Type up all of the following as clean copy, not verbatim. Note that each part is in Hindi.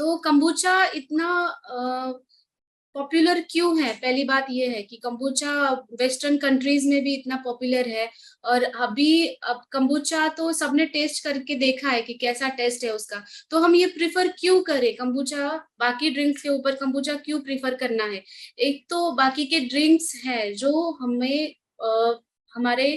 तो कंबूचा इतना पॉपुलर क्यों है? पहली बात ये है कि कंबूचा वेस्टर्न कंट्रीज में भी इतना पॉपुलर है। और अब कंबूचा तो सबने टेस्ट करके देखा है कि कैसा टेस्ट है उसका। तो हम ये प्रिफर क्यों करें कंबूचा, बाकी ड्रिंक्स के ऊपर कंबूचा क्यों प्रिफर करना है? एक तो बाकी के ड्रिंक्स है जो हमें हमारे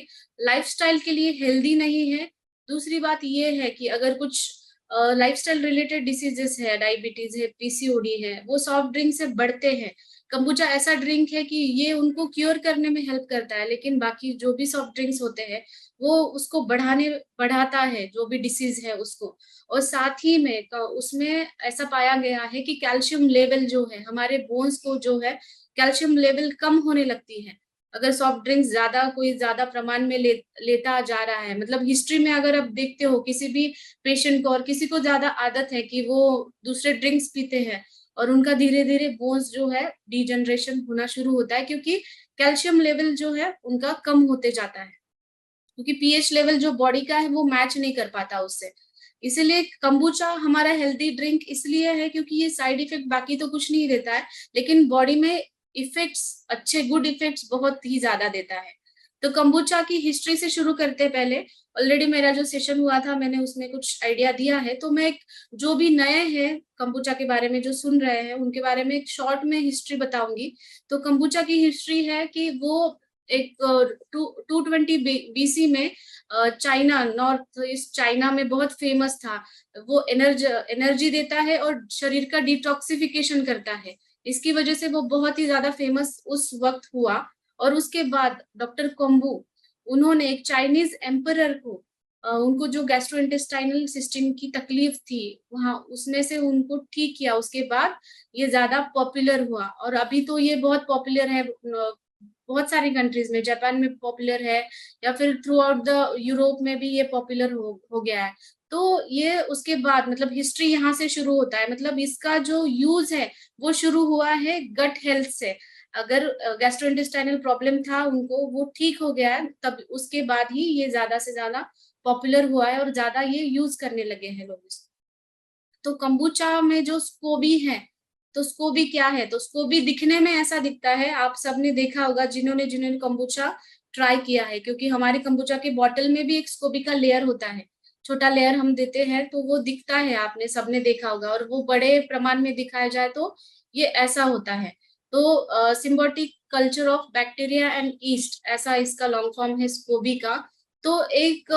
लाइफस्टाइल के लिए हेल्दी नहीं है। दूसरी बात ये है कि अगर कुछ लाइफस्टाइल रिलेटेड डिसीजेस है, डायबिटीज है, पीसीओडी है, वो सॉफ्ट ड्रिंक से बढ़ते हैं। कंबूचा ऐसा ड्रिंक है कि ये उनको क्योर करने में हेल्प करता है, लेकिन बाकी जो भी सॉफ्ट ड्रिंक्स होते हैं वो उसको बढ़ाता है, जो भी डिसीज है उसको। और साथ ही में उसमें ऐसा पाया गया है कि कैल्शियम लेवल जो है हमारे बोन्स को जो है कैल्शियम लेवल कम होने लगती है अगर सॉफ्ट ड्रिंक्स कोई ज्यादा प्रमाण में लेता जा रहा है। मतलब हिस्ट्री में अगर आप देखते हो किसी भी पेशेंट को, और किसी को ज्यादा आदत है कि वो दूसरे ड्रिंक्स पीते हैं और उनका धीरे धीरे बोन्स जो है डिजनरेशन होना शुरू होता है, क्योंकि कैल्शियम लेवल जो है उनका कम होते जाता है, क्योंकि पीएच लेवल जो बॉडी का है वो मैच नहीं कर पाता उससे। इसीलिए कंबूचा हमारा हेल्दी ड्रिंक इसलिए है क्योंकि ये साइड इफेक्ट बाकी तो कुछ नहीं देता है, लेकिन बॉडी में इफेक्ट्स, अच्छे गुड इफेक्ट्स बहुत ही ज्यादा देता है। तो कंबूचा की हिस्ट्री से शुरू करते हैं पहले। ऑलरेडी मेरा जो सेशन हुआ था मैंने उसमें कुछ आइडिया दिया है, तो मैं जो भी नए हैं कंबूचा के बारे में जो सुन रहे हैं उनके बारे में एक शॉर्ट में हिस्ट्री बताऊंगी। तो कंबूचा की हिस्ट्री है कि वो एक 220 बीसी में चाइना, नॉर्थ ईस्ट चाइना में बहुत फेमस था। वो एनर्जी देता है और शरीर का डिटॉक्सिफिकेशन करता है। इसकी वजह से वो बहुत ही ज्यादा फेमस उस वक्त हुआ। और उसके बाद डॉक्टर कोम्बू, उन्होंने एक चाइनीज एम्परर को उनको जो गैस्ट्रोइंटेस्टाइनल सिस्टम की तकलीफ थी वहां, उसमें से उनको ठीक किया। उसके बाद ये ज्यादा पॉपुलर हुआ और अभी तो ये बहुत पॉपुलर है। बहुत सारी कंट्रीज में, जापान में पॉपुलर है, या फिर थ्रू आउट द यूरोप में भी ये पॉपुलर हो गया है। तो ये उसके बाद मतलब हिस्ट्री यहाँ से शुरू होता है। मतलब इसका जो यूज है वो शुरू हुआ है गट हेल्थ से। अगर गैस्ट्रोइंटेस्टाइनल प्रॉब्लम था उनको, वो ठीक हो गया है, तब उसके बाद ही ये ज्यादा से ज्यादा पॉपुलर हुआ है और ज्यादा ये यूज करने लगे हैं लोग इसको। तो कंबूचा में जो स्कोबी है, तो स्कोबी क्या है? तो स्कोबी दिखने में ऐसा दिखता है, आप सबने देखा होगा जिन्होंने जिन्होंने कंबूचा ट्राई किया है, क्योंकि हमारे कंबूचा के बॉटल में भी एक स्कोबी का लेयर होता है, छोटा लेयर हम देते हैं, तो वो दिखता है, आपने सबने देखा होगा। और वो बड़े प्रमाण में दिखाया जाए तो ये ऐसा होता है। तो symbiotic culture of bacteria and east, ऐसा इसका लॉन्ग फॉर्म है स्कोबी का। तो एक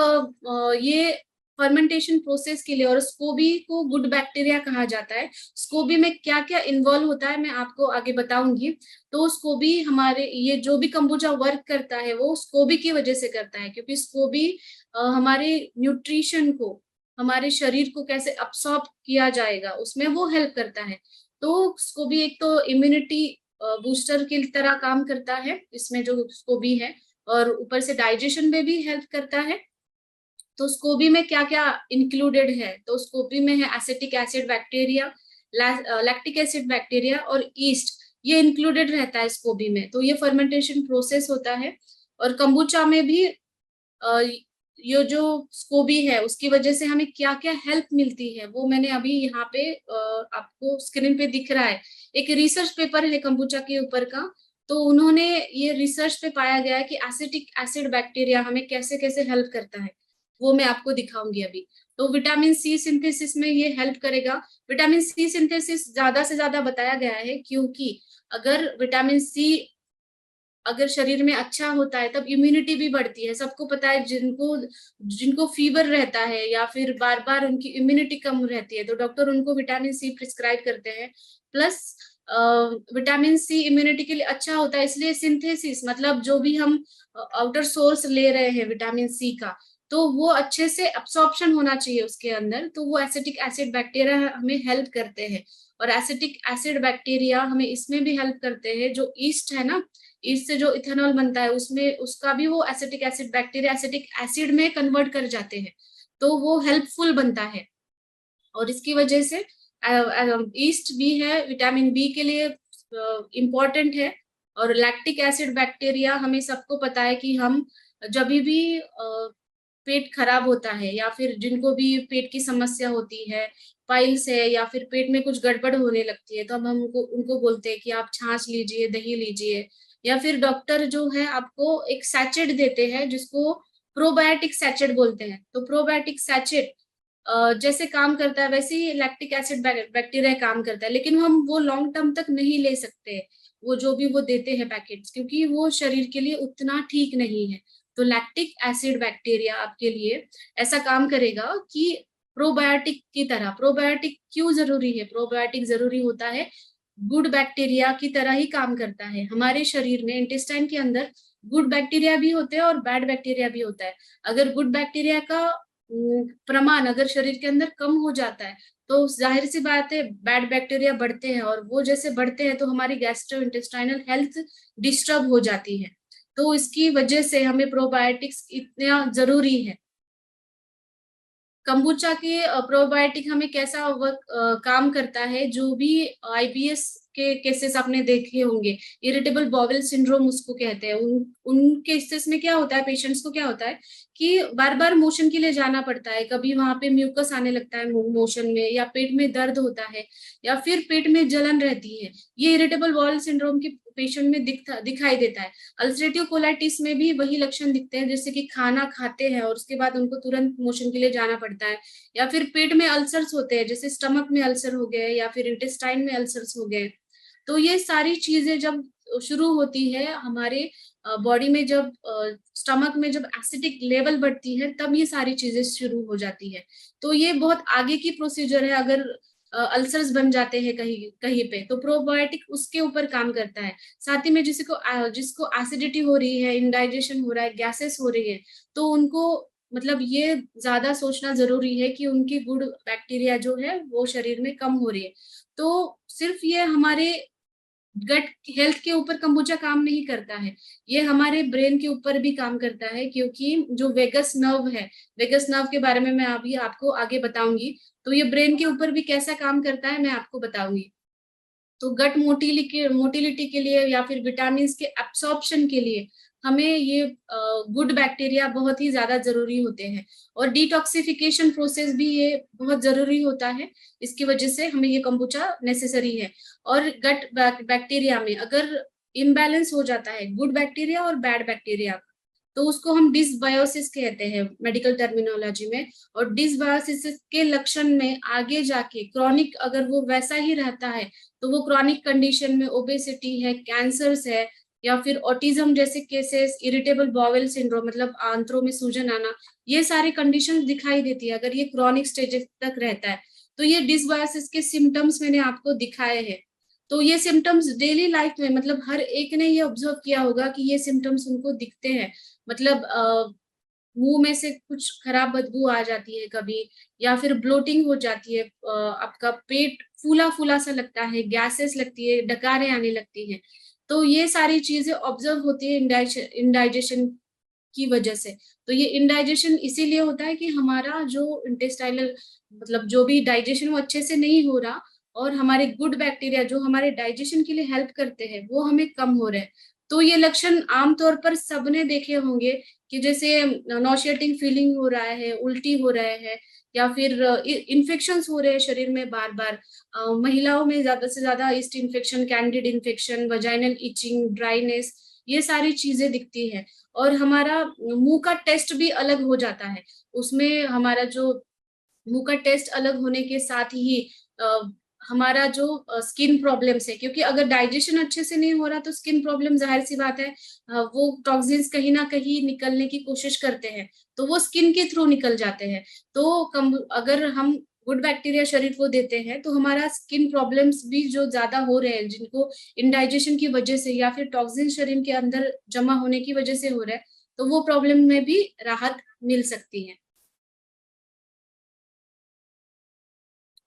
ये फर्मेंटेशन प्रोसेस के लिए, और स्कोबी को गुड बैक्टीरिया कहा जाता है। स्कोबी में क्या क्या इन्वॉल्व होता है मैं आपको आगे बताऊंगी। तो स्कोबी, हमारे ये जो भी कंबूचा वर्क करता है वो स्कोबी की वजह से करता है, क्योंकि स्कोबी हमारे न्यूट्रिशन को, हमारे शरीर को कैसे अब्सॉर्ब किया जाएगा उसमें वो हेल्प करता है। तो स्कोबी एक तो इम्यूनिटी बूस्टर की तरह काम करता है इसमें जो स्कोबी है, और ऊपर से डाइजेशन में भी हेल्प करता है। तो स्कोबी में क्या क्या इंक्लूडेड है? तो स्कोबी में है acetic acid bacteria, lactic acid bacteria और ईस्ट, ये इंक्लूडेड रहता है स्कोबी में। तो ये फर्मेंटेशन प्रोसेस होता है। और कंबूचा में भी ये जो स्कोबी है उसकी वजह से हमें क्या क्या हेल्प मिलती है वो मैंने अभी यहाँ पे आपको स्क्रीन पे दिख रहा है। एक रिसर्च पेपर है कंबूचा के ऊपर का। तो उन्होंने ये रिसर्च पे पाया गया है कि एसिटिक एसिड बैक्टीरिया हमें कैसे कैसे हेल्प करता है, वो मैं आपको दिखाऊंगी अभी। तो विटामिन सी सिंथेसिस में ये हेल्प करेगा। विटामिन सी सिंथेसिस ज्यादा से ज्यादा बताया गया है क्योंकि अगर विटामिन सी अगर शरीर में अच्छा होता है तब इम्यूनिटी भी बढ़ती है। सबको पता है, जिनको जिनको फीवर रहता है या फिर बार बार उनकी इम्यूनिटी कम रहती है तो डॉक्टर उनको विटामिन सी प्रिस्क्राइब करते हैं। प्लस विटामिन सी इम्यूनिटी के लिए अच्छा होता है, इसलिए सिंथेसिस मतलब जो भी हम आउटर सोर्स ले रहे हैं विटामिन सी का, तो वो अच्छे से अब्सॉर्प्शन होना चाहिए उसके अंदर। तो वो एसिटिक एसिड बैक्टीरिया हमें हेल्प करते हैं। और एसिटिक एसिड बैक्टीरिया हमें इसमें भी हेल्प करते हैं, जो ईस्ट है ना, इससे जो इथेनॉल बनता है उसमें उसका भी वो acetic acid bacteria acetic acid में कन्वर्ट कर जाते हैं, तो वो हेल्पफुल बनता है। और इसकी वजह से ईस्ट भी है, विटामिन बी के लिए इम्पोर्टेंट है। और लैक्टिक एसिड बैक्टीरिया हमें सबको पता है कि हम जब भी पेट खराब होता है या फिर जिनको भी पेट की समस्या होती है, पाइल्स है या फिर पेट में कुछ गड़बड़ होने लगती है, तो हम उनको उनको बोलते हैं कि आप छाछ लीजिए, दही लीजिए, या फिर डॉक्टर जो है आपको एक सैचेट देते हैं जिसको प्रोबायोटिक सैचेट बोलते हैं। तो प्रोबायोटिक सैचेट जैसे काम करता है वैसे ही लैक्टिक एसिड बैक्टीरिया काम करता है, लेकिन हम वो लॉन्ग टर्म तक नहीं ले सकते, वो जो भी वो देते हैं पैकेट्स, क्योंकि वो शरीर के लिए उतना ठीक नहीं है। तो लैक्टिक एसिड बैक्टीरिया आपके लिए ऐसा काम करेगा कि प्रोबायोटिक की तरह। प्रोबायोटिक क्यों जरूरी है? प्रोबायोटिक जरूरी होता है, गुड बैक्टीरिया की तरह ही काम करता है। हमारे शरीर में इंटेस्टाइन के अंदर गुड बैक्टीरिया भी होते हैं और बैड बैक्टीरिया भी होता है। अगर गुड बैक्टीरिया का प्रमाण अगर शरीर के अंदर कम हो जाता है तो जाहिर सी बात है बैड बैक्टीरिया बढ़ते हैं, और वो जैसे बढ़ते हैं तो हमारी गैस्ट्रो इंटेस्टाइनल हेल्थ डिस्टर्ब हो जाती है। तो इसकी वजह से हमें प्रोबायोटिक्स इतना जरूरी है। कंबुचा के प्रोबायोटिक हमें कैसा काम करता है, जो भी आईबीएस के केसेस आपने देखे होंगे, इरिटेबल बॉवेल सिंड्रोम उसको कहते हैं, उन केसेस में क्या होता है, पेशेंट्स को क्या होता है कि बार बार मोशन के लिए जाना पड़ता है, कभी वहां पे म्यूकस आने लगता है मोशन में, या पेट में दर्द होता है, या फिर पेट में जलन रहती है। ये इरिटेबल बॉवेल सिंड्रोम के पेशेंट में दिखाई देता है। अल्सरेटिव कोलाइटिस में भी वही लक्षण दिखते हैं, जैसे कि खाना खाते हैं और उसके बाद उनको तुरंत मोशन के लिए जाना पड़ता है, या फिर पेट में अल्सर्स होते हैं, जैसे स्टमक में अल्सर हो गए या फिर इंटेस्टाइन में अल्सर्स हो गए। तो ये सारी चीजें जब शुरू होती है हमारे बॉडी में, जब स्टमक में जब एसिडिक लेवल बढ़ती है तब ये सारी चीजें शुरू हो जाती है। तो ये बहुत आगे की प्रोसीजर है। अगर अल्सर्स बन जाते हैं कहीं कहीं पे, तो प्रोबायोटिक उसके ऊपर काम करता है। साथ ही में जिसको एसिडिटी हो रही है, इंडाइजेशन हो रहा है, गैसेस हो रही है, तो उनको मतलब ये ज्यादा सोचना जरूरी है कि उनकी गुड बैक्टीरिया जो है वो शरीर में कम हो रही है। तो सिर्फ ये हमारे गट हेल्थ के ऊपर कंबुचा काम नहीं करता है, ये हमारे ब्रेन के ऊपर भी काम करता है, क्योंकि जो वेगस नर्व है, वेगस नर्व के बारे में मैं अभी आपको आगे बताऊंगी। तो ये ब्रेन के ऊपर भी कैसा काम करता है मैं आपको बताऊंगी। तो गट मोटिलिटी के लिए या फिर विटामिन के एब्सॉर्प्शन के लिए हमें ये गुड बैक्टीरिया बहुत ही ज्यादा जरूरी होते हैं, और डिटॉक्सिफिकेशन प्रोसेस भी ये बहुत जरूरी होता है। इसकी वजह से हमें ये कंबुचा नेसेसरी है। और गट बैक्टीरिया में अगर इम्बैलेंस हो जाता है गुड बैक्टीरिया और बैड बैक्टीरिया, तो उसको हम डिसबायोसिस कहते हैं मेडिकल टर्मिनोलॉजी में। और डिसबायोसिस के लक्षण में आगे जाके क्रॉनिक अगर वो वैसा ही रहता है तो वो क्रॉनिक कंडीशन में ओबेसिटी है, कैंसर्स है, या फिर ऑटिज्म जैसे केसेस, इरिटेबल बॉवेल सिंड्रोम मतलब आंत्रों में सूजन आना, ये सारी कंडीशन दिखाई देती है अगर ये क्रॉनिक स्टेज तक रहता है। तो ये डिसबायोसिस के सिम्टम्स मैंने आपको दिखाए हैं। तो ये सिम्टम्स डेली लाइफ में मतलब हर एक ने ये ऑब्जर्व किया होगा कि ये सिम्टम्स उनको दिखते हैं। मतलब मुंह में से कुछ खराब बदबू आ जाती है कभी, या फिर ब्लोटिंग हो जाती है, आपका पेट फूला फूला सा लगता है, गैसेस लगती है, डकारें आने लगती हैं। तो ये सारी चीजें ऑब्जर्व होती है इंडाइजेशन की वजह से। तो ये इंडाइजेशन इसीलिए होता है कि हमारा जो इंटेस्टाइनल मतलब जो भी डाइजेशन वो अच्छे से नहीं हो रहा, और हमारे गुड बैक्टीरिया जो हमारे डाइजेशन के लिए हेल्प करते हैं वो हमें कम हो रहे हैं। तो ये लक्षण आमतौर पर सबने देखे होंगे कि जैसे नॉशिएटिंग फीलिंग हो रहा है, उल्टी हो रहा है, या फिर इन्फेक्शंस हो रहे हैं शरीर में बार बार। महिलाओं में ज्यादा से ज्यादा yeast infection, candid infection, vaginal itching, dryness, ये सारी चीजें दिखती है। और हमारा मुंह का टेस्ट भी अलग हो जाता है। उसमें हमारा जो मुंह का टेस्ट अलग होने के साथ ही हमारा जो स्किन प्रॉब्लम्स है, क्योंकि अगर डाइजेशन अच्छे से नहीं हो रहा तो स्किन प्रॉब्लम जाहिर सी बात है, वो टॉक्सिन्स कहीं ना कहीं निकलने की कोशिश करते हैं, तो वो स्किन के थ्रू निकल जाते हैं। तो अगर हम गुड बैक्टीरिया शरीर को देते हैं तो हमारा स्किन प्रॉब्लम्स भी जो ज्यादा हो रहे हैं, जिनको इंडाइजेशन की वजह से या फिर टॉक्सिन शरीर के अंदर जमा होने की वजह से हो रहा है, तो वो प्रॉब्लम में भी राहत मिल सकती है।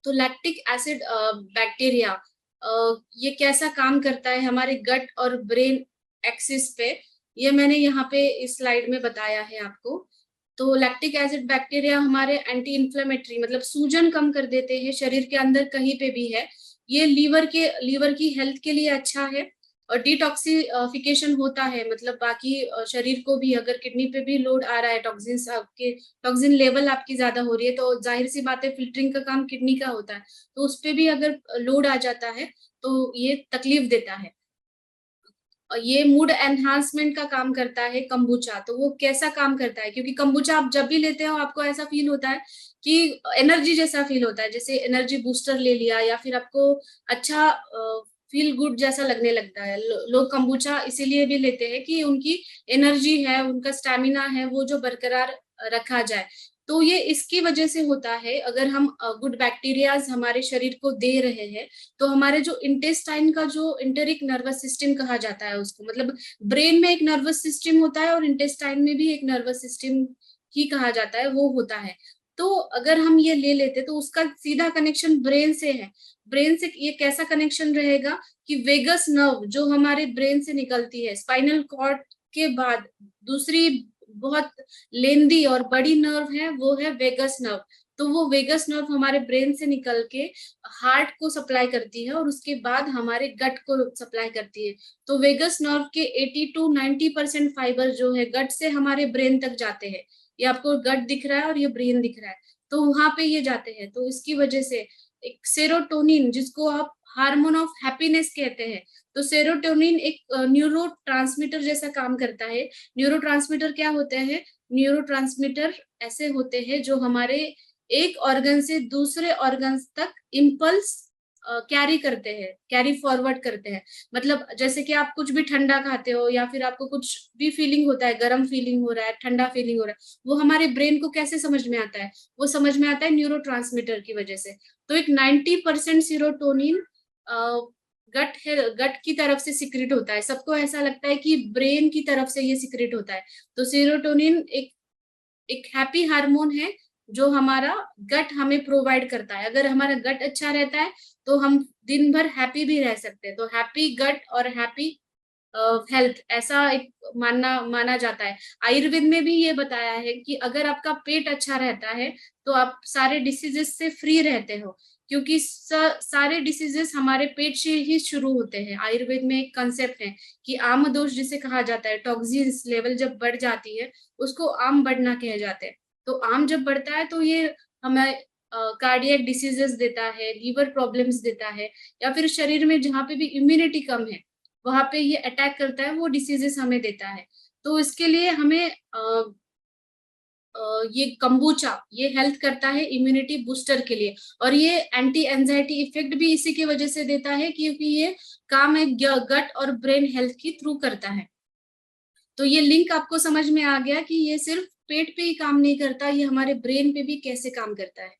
तो लैक्टिक एसिड बैक्टीरिया ये कैसा काम करता है हमारे गट और ब्रेन एक्सिस पे, ये मैंने यहाँ पे इस स्लाइड में बताया है आपको। तो लैक्टिक एसिड बैक्टीरिया हमारे एंटी इन्फ्लेमेटरी मतलब सूजन कम कर देते हैं शरीर के अंदर कहीं पे भी है। ये लीवर की हेल्थ के लिए अच्छा है। और डिटॉक्सिफिकेशन होता है, मतलब बाकी शरीर को भी, अगर किडनी पे भी लोड आ रहा है, टॉक्सिन्स आपके, टॉक्सिन लेवल आपकी ज्यादा हो रही है, तो जाहिर सी बात है फिल्टरिंग का काम किडनी का होता है, तो उस पे भी अगर लोड आ जाता है तो ये तकलीफ देता है। और ये मूड एनहांसमेंट का काम करता है कंबूचा। तो वो कैसा काम करता है, क्योंकि कंबूचा आप जब भी लेते हो आपको ऐसा फील होता है कि एनर्जी जैसा फील होता है, जैसे एनर्जी बूस्टर ले लिया, या फिर आपको अच्छा फील गुड जैसा लगने लगता है। लोग कंबूचा इसीलिए भी लेते हैं कि उनकी एनर्जी है, उनका स्टैमिना है, वो जो बरकरार रखा जाए। तो ये इसकी वजह से होता है, अगर हम गुड बैक्टीरियाज हमारे शरीर को दे रहे हैं, तो हमारे जो इंटेस्टाइन का जो इंटेरिक नर्वस सिस्टम कहा जाता है उसको, मतलब ब्रेन में एक नर्वस सिस्टम होता है और इंटेस्टाइन में भी एक नर्वस सिस्टम ही कहा जाता है, वो होता है। तो अगर हम ये ले लेते तो उसका सीधा कनेक्शन ब्रेन से है। ब्रेन से ये कैसा कनेक्शन रहेगा कि वेगस नर्व जो हमारे ब्रेन से निकलती है, स्पाइनल कॉर्ड के बाद दूसरी बहुत लेंदी और बड़ी नर्व है, वो है वेगस नर्व। तो वो वेगस नर्व हमारे ब्रेन से निकल के हार्ट को सप्लाई करती है और उसके बाद हमारे गट को सप्लाई करती है। तो वेगस नर्व के 80 टू 90% फाइबर जो है गट से हमारे ब्रेन तक जाते हैं। ये आपको गट दिख रहा है और ये ब्रेन दिख रहा है, तो वहां पे ये जाते हैं। तो इसकी वजह से एक सेरोटोनिन, जिसको आप हार्मोन ऑफ हैप्पीनेस कहते हैं, तो सेरोटोनिन एक न्यूरो जैसा काम करता है। न्यूरो क्या होते हैं? न्यूरो ऐसे होते हैं जो हमारे एक ऑर्गन से दूसरे ऑर्गन तक इम्पल्स कैरी करते हैं, कैरी फॉरवर्ड करते हैं। मतलब जैसे कि आप कुछ भी ठंडा खाते हो, या फिर आपको कुछ भी फीलिंग होता है, गर्म फीलिंग हो रहा है, ठंडा फीलिंग हो रहा है, वो हमारे ब्रेन को कैसे समझ में आता है? वो समझ में आता है न्यूरो की वजह से। तो एक 90% सीरोटोनिन गट है, गट की तरफ से सिक्रेट होता है। सबको ऐसा लगता है कि ब्रेन की तरफ से ये सिक्रेट होता है। तो सीरोटोनिन एक एक हैप्पी हार्मोन है जो हमारा गट हमें प्रोवाइड करता है। अगर हमारा गट अच्छा रहता है तो हम दिन भर हैप्पी भी रह सकते हैं। तो हैप्पी गट और हैप्पी हेल्थ, ऐसा एक माना जाता है। आयुर्वेद में भी ये बताया है कि अगर आपका पेट अच्छा रहता है तो आप सारे डिसीजेस से फ्री रहते हो, क्योंकि सारे डिसीजेस हमारे पेट से ही शुरू होते हैं। आयुर्वेद में एक कंसेप्ट है कि आम दोष जिसे कहा जाता है, टॉक्सिन्स लेवल जब बढ़ जाती है उसको आम बढ़ना कहे जाते हैं। तो आम जब बढ़ता है तो ये हमें कार्डियक डिसीजेस देता है, लीवर प्रॉब्लम्स देता है, या फिर शरीर में जहाँ पे भी इम्यूनिटी कम है वहां पे ये अटैक करता है, वो डिसीजेस हमें देता है। तो इसके लिए हमें ये कंबूचा ये हेल्प करता है इम्यूनिटी बूस्टर के लिए। और ये एंटी एंजाइटी इफेक्ट भी इसी की वजह से देता है, क्योंकि ये काम है गट और ब्रेन हेल्थ की थ्रू करता है। तो ये लिंक आपको समझ में आ गया कि ये सिर्फ पेट पे ही काम नहीं करता, ये हमारे ब्रेन पे भी कैसे काम करता है।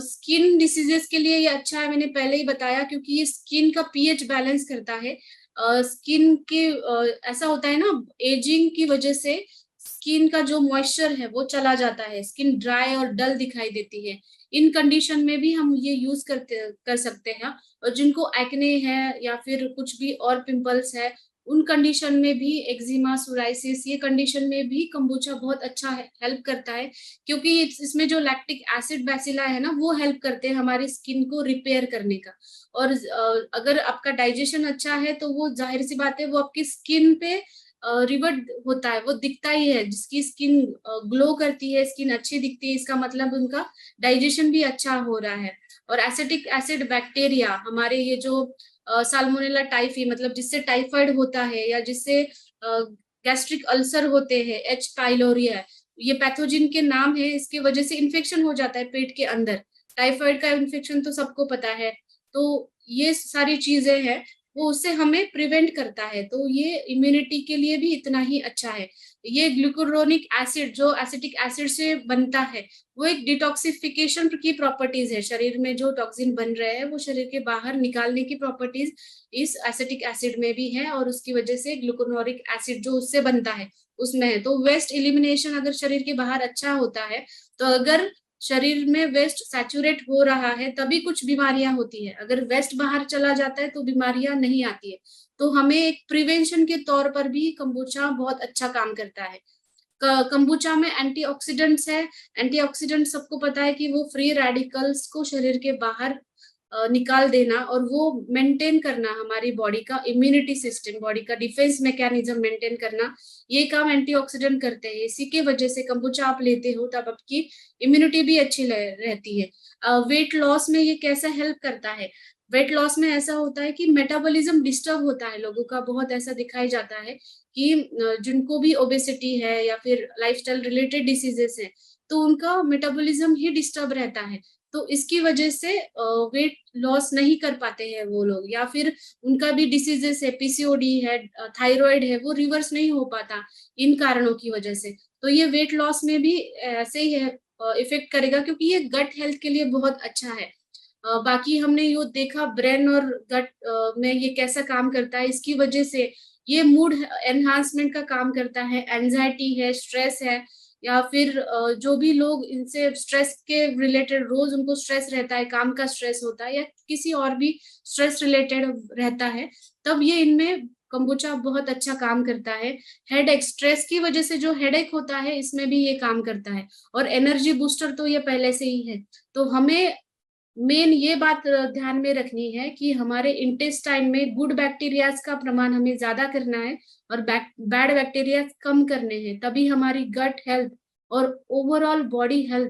स्किन डिसीजेस के लिए ये अच्छा है, मैंने पहले ही बताया, क्योंकि ये स्किन का पीएच बैलेंस करता है। स्किन के ऐसा होता है ना, एजिंग की वजह से स्किन का जो मॉइस्चर है वो चला जाता है, स्किन ड्राई और डल दिखाई देती है। इन कंडीशन में भी हम ये यूज कर सकते हैं। और जिनको एक्ने है या फिर कुछ भी और पिंपल्स है, उन कंडीशन में भी, एक्जिमा, सोराइसिस, ये कंडीशन में भी कंबूचा बहुत अच्छा हेल्प करता है, क्योंकि इसमें जो लैक्टिक एसिड बैसिला है ना, वो हेल्प करते हैं हमारी स्किन को रिपेयर करने का। और अगर आपका डाइजेशन अच्छा है तो वो जाहिर सी बात है वो आपकी स्किन पे रिवर्ट होता है, वो दिखता ही है। जिसकी स्किन ग्लो करती है, स्किन अच्छी दिखती है, इसका मतलब उनका डाइजेशन भी अच्छा हो रहा है। और एसिटिक एसिड बैक्टीरिया हमारे ये जो साल्मोनेला टाइफी, मतलब जिससे टाइफाइड होता है या जिससे गैस्ट्रिक अल्सर होते हैं, एच पाइलोरिया, ये पैथोजिन के नाम है, इसकी वजह से इन्फेक्शन हो जाता है पेट के अंदर। टाइफाइड का इन्फेक्शन तो सबको पता है। तो ये सारी चीजें हैं, वो उससे हमें प्रिवेंट करता है। तो ये इम्यूनिटी के लिए भी इतना ही अच्छा है। ये ग्लूकुरोनिक एसिड जो एसिटिक एसिड से बनता है, वो एक डिटॉक्सिफिकेशन की प्रॉपर्टीज है। शरीर में जो टॉक्सिन बन रहे हैं वो शरीर के बाहर निकालने की प्रॉपर्टीज इस एसिटिक एसिड में भी है, और उसकी वजह से ग्लूकुरोनिक एसिड जो उससे बनता है उसमें है। तो वेस्ट एलिमिनेशन अगर शरीर के बाहर अच्छा होता है, तो अगर शरीर में वेस्ट सैचुरेट हो रहा है तभी कुछ बीमारियां होती है। अगर वेस्ट बाहर चला जाता है तो बीमारियां नहीं आती है। तो हमें एक प्रिवेंशन के तौर पर भी कंबूचा बहुत अच्छा काम करता है। कंबूचा में एंटीऑक्सीडेंट्स है। एंटीऑक्सीडेंट सबको पता है कि वो फ्री रेडिकल्स को शरीर के बाहर निकाल देना और वो मेंटेन करना, हमारी बॉडी का इम्यूनिटी सिस्टम, बॉडी का डिफेंस मैकेनिज्म मेंटेन करना, ये काम एंटीऑक्सीडेंट करते हैं। इसी के वजह से कंबुचा आप लेते हो तब आपकी इम्यूनिटी भी अच्छी रहती है। वेट लॉस में ये कैसा हेल्प करता है? वेट लॉस में ऐसा होता है कि मेटाबॉलिज्म डिस्टर्ब होता है लोगों का, बहुत ऐसा दिखाई जाता है कि जिनको भी ओबेसिटी है या फिर लाइफस्टाइल रिलेटेड डिसीजेस है, तो उनका मेटाबॉलिज्म ही डिस्टर्ब रहता है। तो इसकी वजह से वेट लॉस नहीं कर पाते हैं वो लोग, या फिर उनका भी डिसीजेस है, पीसीओडी है, थायराइड है, वो रिवर्स नहीं हो पाता इन कारणों की वजह से। तो ये वेट लॉस में भी ऐसे ही है, इफेक्ट करेगा, क्योंकि ये गट हेल्थ के लिए बहुत अच्छा है। बाकी हमने यो देखा ब्रेन और गट में ये कैसा काम करता है, इसकी वजह से ये मूड एनहांसमेंट का काम करता है। एंजाइटी है, स्ट्रेस है, या फिर जो भी लोग इनसे स्ट्रेस के रिलेटेड, रोज उनको स्ट्रेस रहता है, काम का स्ट्रेस होता है या किसी और भी स्ट्रेस रिलेटेड रहता है, तब ये इनमें कंबुचा बहुत अच्छा काम करता है। हेडेक, स्ट्रेस की वजह से जो हेडेक होता है, इसमें भी ये काम करता है। और एनर्जी बूस्टर तो ये पहले से ही है। तो हमें मेन ये बात ध्यान में रखनी है कि हमारे इंटेस्टाइन में गुड बैक्टीरियाज का प्रमाण हमें ज्यादा करना है और बैड बैक्टीरिया कम करने हैं, तभी हमारी गट हेल्थ और ओवरऑल बॉडी हेल्थ